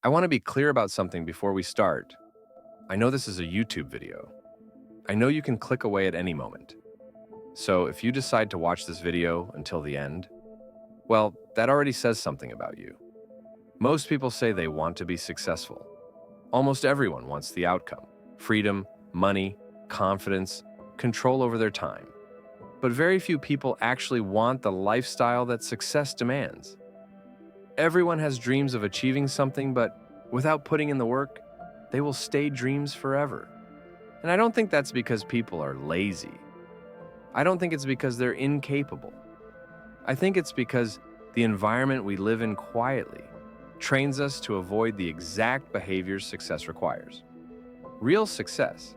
I want to be clear about something before we start. I know this is a YouTube video. I know you can click away at any moment. So if you decide to watch this video until the end, well, that already says something about you. Most people say they want to be successful. Almost everyone wants the outcome: freedom, money, confidence, control over their time. But very few people actually want the lifestyle that success demands. Everyone has dreams of achieving something, but without putting in the work, they will stay dreams forever. And I don't think that's because people are lazy. I don't think it's because they're incapable. I think it's because the environment we live in quietly trains us to avoid the exact behaviors success requires. Real success,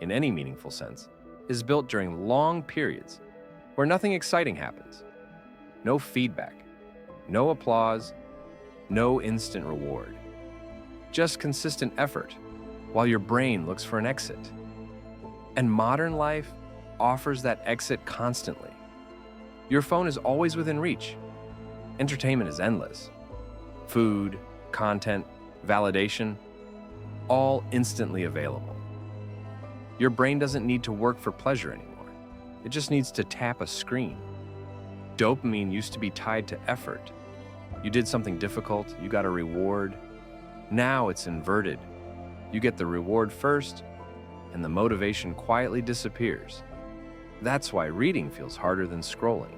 in any meaningful sense, is built during long periods where nothing exciting happens. No feedback, no applause, no instant reward. Just consistent effort while your brain looks for an exit. And modern life offers that exit constantly. Your phone is always within reach. Entertainment is endless. Food, content, validation, all instantly available. Your brain doesn't need to work for pleasure anymore. It just needs to tap a screen. Dopamine used to be tied to effort. You did something difficult, you got a reward. Now it's inverted. You get the reward first, and the motivation quietly disappears. That's why reading feels harder than scrolling.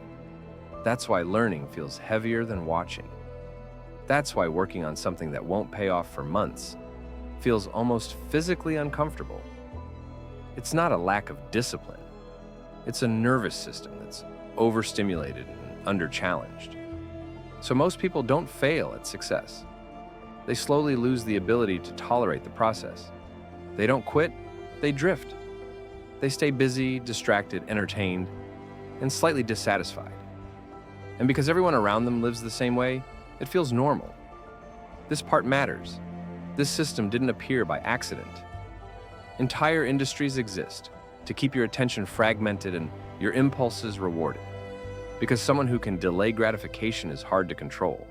That's why learning feels heavier than watching. That's why working on something that won't pay off for months feels almost physically uncomfortable. It's not a lack of discipline. It's a nervous system that's overstimulated and under-challenged. So most people don't fail at success. They slowly lose the ability to tolerate the process. They don't quit, they drift. They stay busy, distracted, entertained, and slightly dissatisfied. And because everyone around them lives the same way, it feels normal. This part matters. This system didn't appear by accident. Entire industries exist to keep your attention fragmented and your impulses rewarded. Because someone who can delay gratification is hard to control.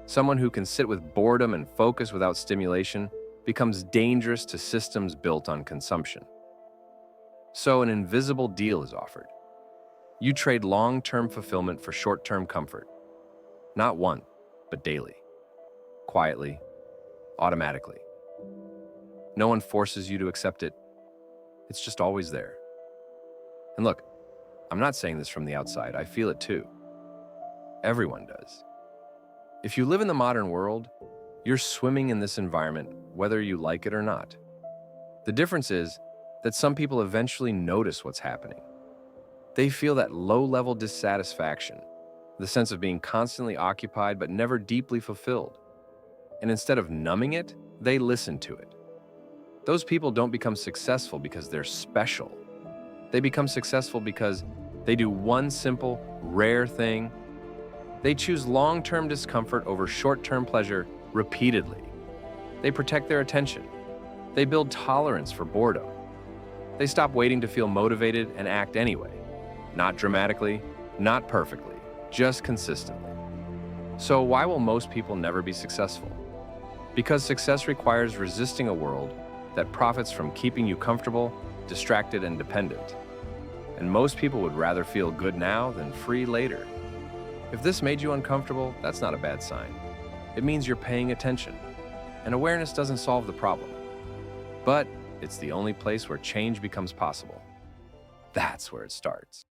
Someone who can sit with boredom and focus without stimulation becomes dangerous to systems built on consumption. So an invisible deal is offered. You trade long-term fulfillment for short-term comfort. Not once, but daily. Quietly, automatically. No one forces you to accept it. It's just always there. And look, I'm not saying this from the outside. I feel it too. Everyone does. If you live in the modern world, you're swimming in this environment, whether you like it or not. The difference is that some people eventually notice what's happening. They feel that low-level dissatisfaction, the sense of being constantly occupied but never deeply fulfilled. And instead of numbing it, they listen to it. Those people don't become successful because they're special. They become successful because they do one simple, rare thing. They choose long-term discomfort over short-term pleasure repeatedly. They protect their attention. They build tolerance for boredom. They stop waiting to feel motivated and act anyway. Not dramatically, not perfectly, just consistently. So why will most people never be successful? Because success requires resisting a world that profits from keeping you comfortable, distracted, and dependent. And most people would rather feel good now than free later. If this made you uncomfortable, that's not a bad sign. It means you're paying attention. And awareness doesn't solve the problem. But it's the only place where change becomes possible. That's where it starts.